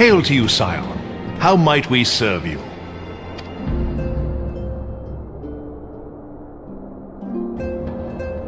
Hail to you, Scion. How might we serve you?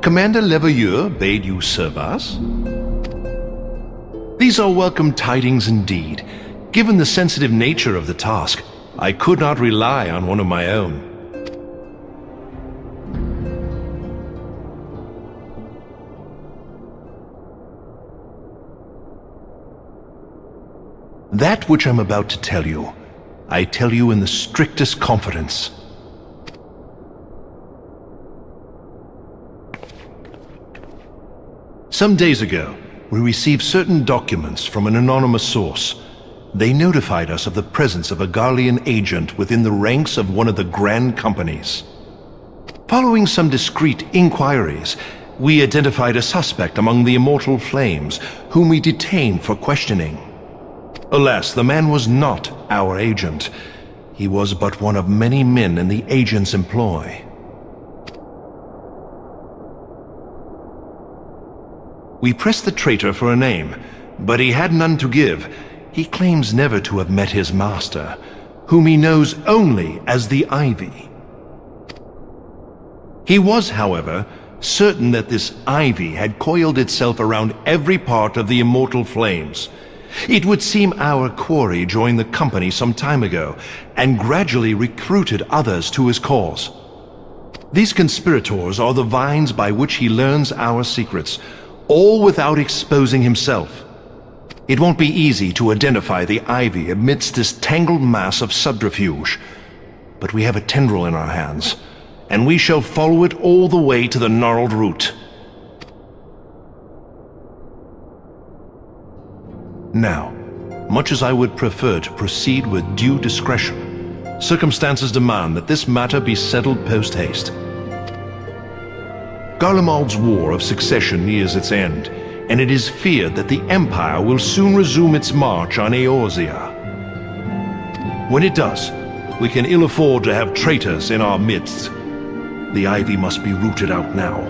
Commander Leveilleur bade you serve us? These are welcome tidings indeed. Given the sensitive nature of the task, I could not rely on one of my own. That which I'm about to tell you, I tell you in the strictest confidence. Some days ago, we received certain documents from an anonymous source. They notified us of the presence of a Garlean agent within the ranks of one of the Grand Companies. Following some discreet inquiries, we identified a suspect among the Immortal Flames, whom we detained for questioning. Alas, the man was not our agent. He was but one of many men in the agent's employ. We pressed the traitor for a name, but he had none to give. He claims never to have met his master, whom he knows only as the Ivy. He was, however, certain that this Ivy had coiled itself around every part of the Immortal Flames. It would seem our quarry joined the company some time ago, and gradually recruited others to his cause. These conspirators are the vines by which he learns our secrets, all without exposing himself. It won't be easy to identify the Ivy amidst this tangled mass of subterfuge, but we have a tendril in our hands, and we shall follow it all the way to the gnarled root. Now, much as I would prefer to proceed with due discretion, circumstances demand that this matter be settled post-haste. Garlemald's War of Succession nears its end, and it is feared that the Empire will soon resume its march on Eorzea. When it does, we can ill afford to have traitors in our midst. The Ivy must be rooted out now.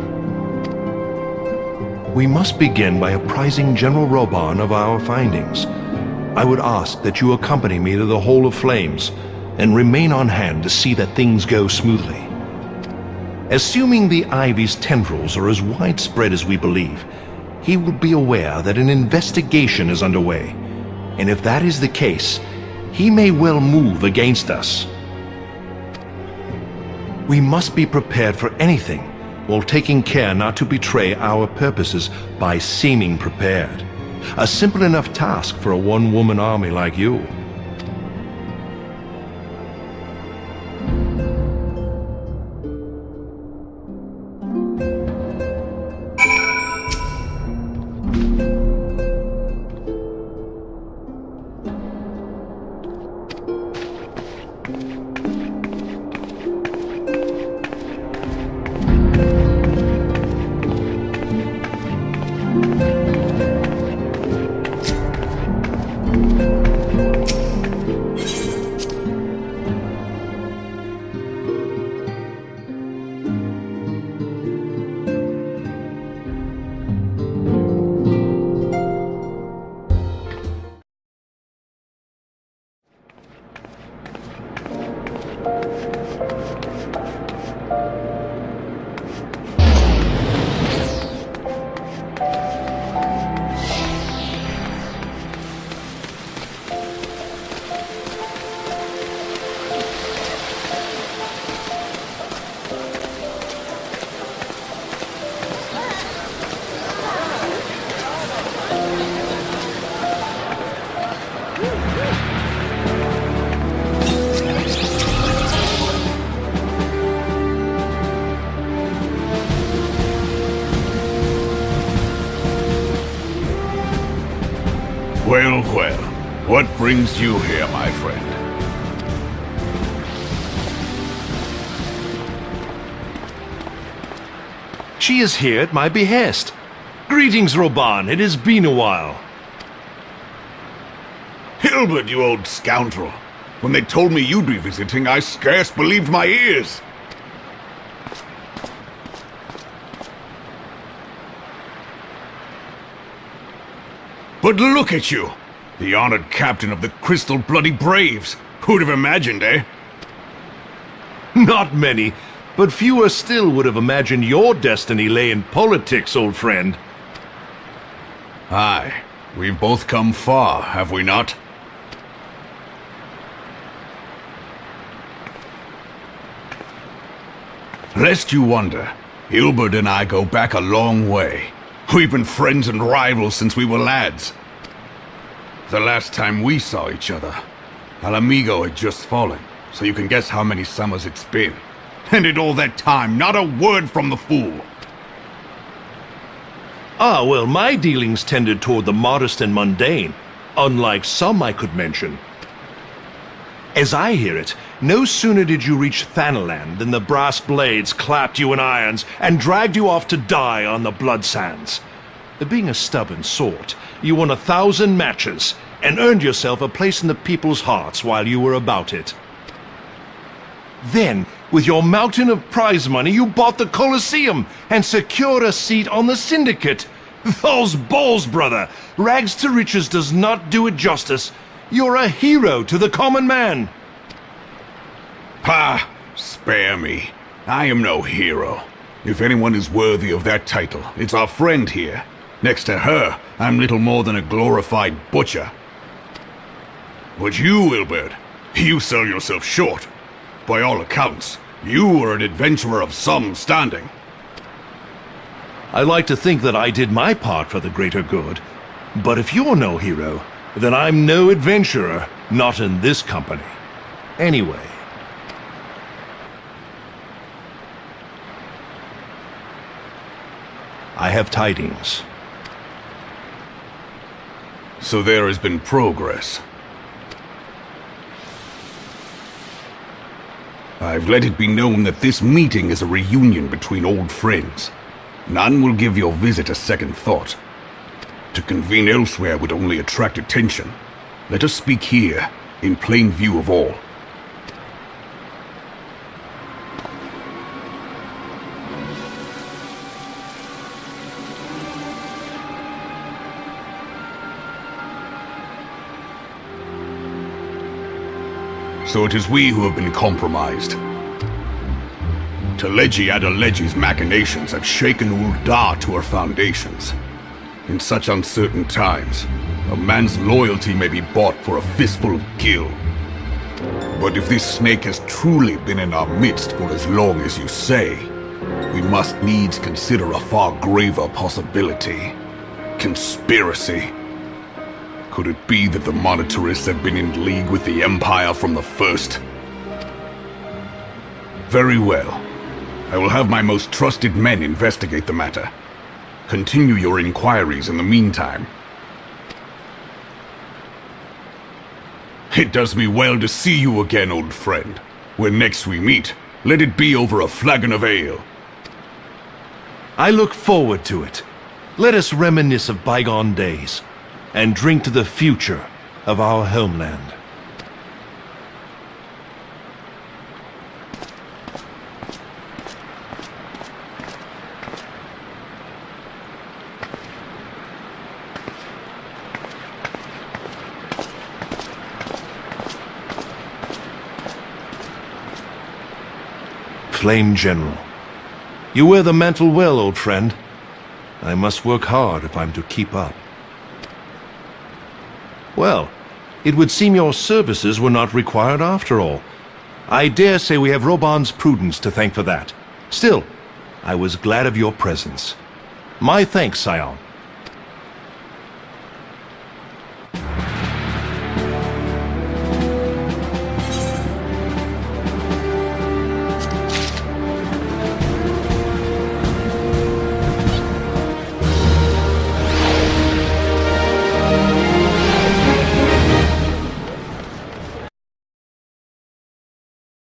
We must begin by apprising General Roban of our findings. I would ask that you accompany me to the Hall of Flames, and remain on hand to see that things go smoothly. Assuming the Ivy's tendrils are as widespread as we believe, he will be aware that an investigation is underway, and if that is the case, he may well move against us. We must be prepared for anything, while taking care not to betray our purposes by seeming prepared. A simple enough task for a one-woman army like you. Well, well, what brings you here, my friend? She is here at my behest. Greetings, Roban. It has been a while. Hilbert, you old scoundrel. When they told me you'd be visiting, I scarce believed my ears. But look at you! The honored captain of the Crystal Bloody Braves. Who'd have imagined, eh? Not many, but fewer still would have imagined your destiny lay in politics, old friend. Aye, we've both come far, have we not? Lest you wonder, Hilbert and I go back a long way. We've been friends and rivals since we were lads. The last time we saw each other, Alamigo had just fallen, so you can guess how many summers it's been. And in all that time, not a word from the fool. Ah, well, my dealings tended toward the modest and mundane, unlike some I could mention. As I hear it, no sooner did you reach Thanalan than the brass blades clapped you in irons and dragged you off to die on the blood sands. Being a stubborn sort, you won 1,000 matches and earned yourself a place in the people's hearts while you were about it. Then, with your mountain of prize money, you bought the Colosseum and secured a seat on the Syndicate. Those balls, brother! Rags to riches does not do it justice. You're a hero to the common man. Ha! Spare me. I am no hero. If anyone is worthy of that title, it's our friend here. Next to her, I'm little more than a glorified butcher. But you, Wilbert, you sell yourself short. By all accounts, you are an adventurer of some standing. I like to think that I did my part for the greater good. But if you're no hero, then I'm no adventurer, not in this company. Anyway. I have tidings. So there has been progress. I've let it be known that this meeting is a reunion between old friends. None will give your visit a second thought. To convene elsewhere would only attract attention. Let us speak here, in plain view of all. So it is we who have been compromised. Teleji Adeleji's machinations have shaken Ul'dah to her foundations. In such uncertain times, a man's loyalty may be bought for a fistful of gil. But if this snake has truly been in our midst for as long as you say, we must needs consider a far graver possibility. Conspiracy. Could it be that the Monitorists have been in league with the Empire from the first? Very well. I will have my most trusted men investigate the matter. Continue your inquiries in the meantime. It does me well to see you again, old friend. When next we meet, let it be over a flagon of ale. I look forward to it. Let us reminisce of bygone days, and drink to the future of our homeland. Flame General, you wear the mantle well, old friend. I must work hard if I'm to keep up. Well, it would seem your services were not required after all. I dare say we have Roban's prudence to thank for that. Still, I was glad of your presence. My thanks, Scion.